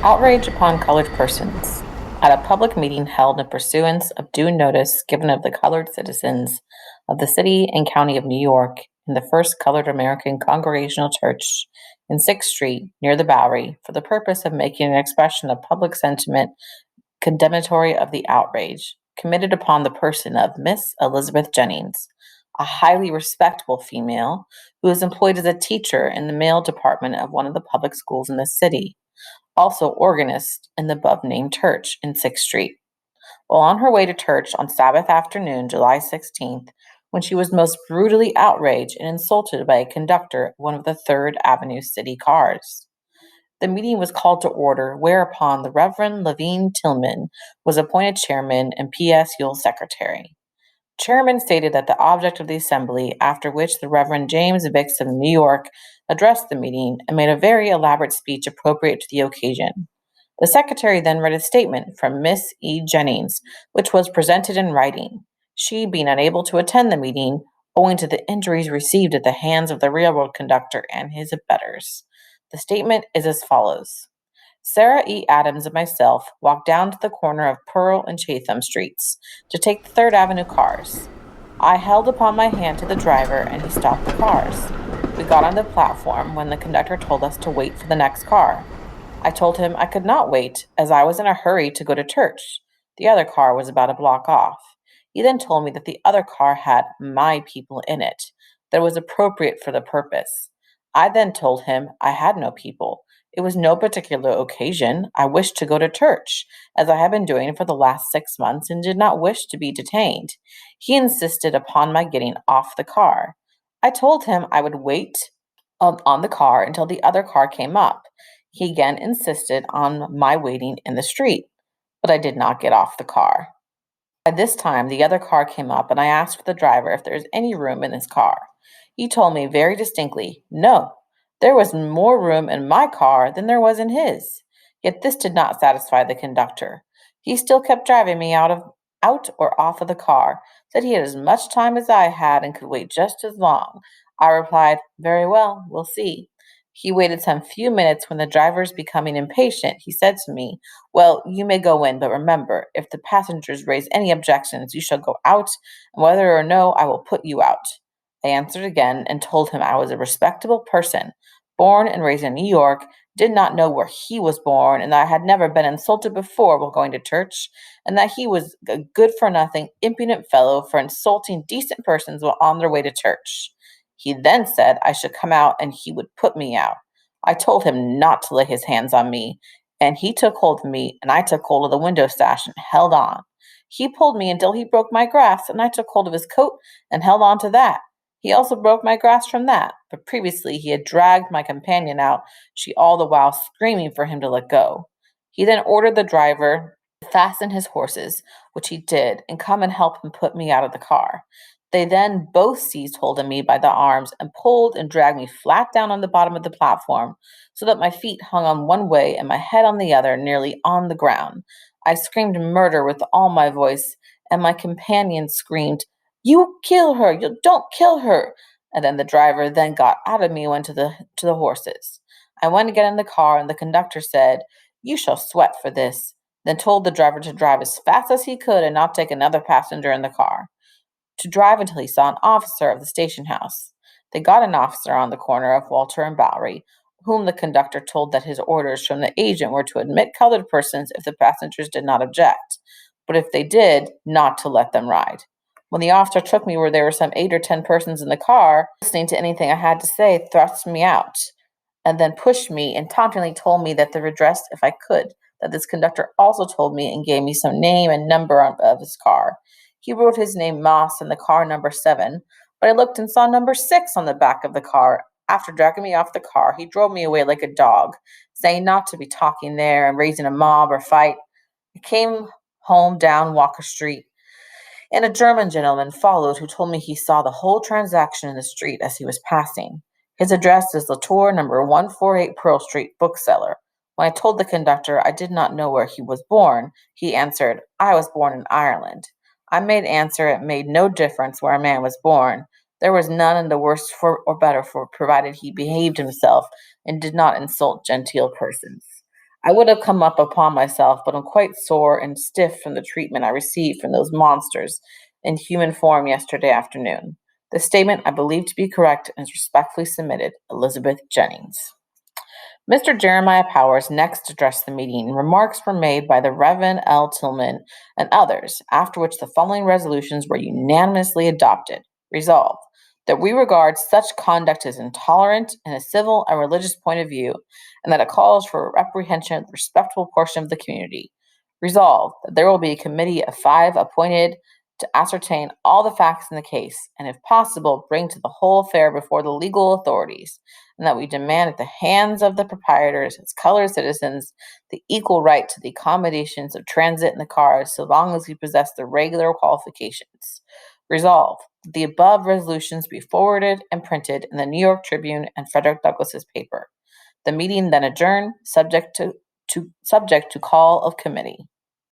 Outrage upon colored persons. At a public meeting held in pursuance of due notice given of the colored citizens of the city and county of New York in the First Colored American Congregational Church in 6th Street near the Bowery for the purpose of making an expression of public sentiment condemnatory of the outrage committed upon the person of Miss Elizabeth Jennings, a highly respectable female who is employed as a teacher in the male department of one of the public schools in the city, also organist in the above-named church in 6th Street. While on her way to church on Sabbath afternoon, July 16th, when she was most brutally outraged and insulted by a conductor of one of the Third Avenue city cars. The meeting was called to order, whereupon the Reverend Levine Tillman was appointed chairman and P.S. Yule's secretary. Chairman stated that the object of the assembly, after which the Reverend James Bix of New York addressed the meeting and made a very elaborate speech appropriate to the occasion. The secretary then read a statement from Miss E. Jennings, which was presented in writing, she being unable to attend the meeting owing to the injuries received at the hands of the railroad conductor and his abettors. The statement is as follows. Sarah E. Adams and myself walked down to the corner of Pearl and Chatham Streets to take the Third Avenue cars. I held upon my hand to the driver and he stopped the cars. We got on the platform when the conductor told us to wait for the next car. I told him I could not wait as I was in a hurry to go to church. The other car was about a block off. He then told me that the other car had my people in it, that it was appropriate for the purpose. I then told him I had no people. It was no particular occasion. I wished to go to church, as I had been doing for the last 6 months, and did not wish to be detained. He insisted upon my getting off the car. I told him I would wait on the car until the other car came up. He again insisted on my waiting in the street, but I did not get off the car. By this time, the other car came up, and I asked the driver if there was any room in his car. He told me very distinctly, no, there was more room in my car than there was in his. Yet this did not satisfy the conductor. He still kept driving me out or off of the car, said he had as much time as I had and could wait just as long. I replied, very well, we'll see. He waited some few minutes. When the driver's becoming impatient, he said to me, well, you may go in, but remember, if the passengers raise any objections, you shall go out, and whether or no, I will put you out. I answered again and told him I was a respectable person, born and raised in New York, did not know where he was born, and that I had never been insulted before while going to church, and that he was a good-for-nothing, impudent fellow for insulting decent persons while on their way to church. He then said I should come out and he would put me out. I told him not to lay his hands on me, and he took hold of me, and I took hold of the window sash and held on. He pulled me until he broke my grasp, and I took hold of his coat and held on to that. He also broke my grasp from that, but previously he had dragged my companion out, she all the while screaming for him to let go. He then ordered the driver to fasten his horses, which he did, and come and help him put me out of the car. They then both seized hold of me by the arms and pulled and dragged me flat down on the bottom of the platform, so that my feet hung on one way and my head on the other, nearly on the ground. I screamed murder with all my voice, and my companion screamed, you kill her, you don't kill her. And then the driver then got out of me and went to the horses. I went to get in the car, and the conductor said, you shall sweat for this, then told the driver to drive as fast as he could and not take another passenger in the car, to drive until he saw an officer of the station house. They got an officer on the corner of Walter and Bowery, whom the conductor told that his orders from the agent were to admit colored persons if the passengers did not object, but if they did, not to let them ride. When the officer took me where there were some 8 or 10 persons in the car, listening to anything I had to say, thrust me out, and then pushed me and tauntingly told me that they were dressed if I could, that this conductor also told me and gave me some name and number of his car. He wrote his name Moss in the car number 7, but I looked and saw number 6 on the back of the car. After dragging me off the car, he drove me away like a dog, saying not to be talking there and raising a mob or fight. I came home down Walker Street, and a German gentleman followed who told me he saw the whole transaction in the street as he was passing. His address is Latour, number 148 Pearl Street, bookseller. When I told the conductor I did not know where he was born, he answered, I was born in Ireland. I made answer it made no difference where a man was born. There was none in the worse for or better for, provided he behaved himself and did not insult genteel persons. I would have come up upon myself, but am quite sore and stiff from the treatment I received from those monsters in human form yesterday afternoon. The statement I believe to be correct and is respectfully submitted, Elizabeth Jennings. Mr. Jeremiah Powers next addressed the meeting. Remarks were made by the Reverend L. Tillman and others, after which the following resolutions were unanimously adopted. Resolved, that we regard such conduct as intolerant in a civil and religious point of view, and that it calls for reprehension of the respectable portion of the community. Resolved, that there will be a committee of 5 appointed to ascertain all the facts in the case, and if possible, bring to the whole affair before the legal authorities, and that we demand at the hands of the proprietors, as colored citizens, the equal right to the accommodations of transit in the cars so long as we possess the regular qualifications. Resolved, that the above resolutions be forwarded and printed in the New York Tribune and Frederick Douglass's paper. The meeting then adjourned, subject to call of committee.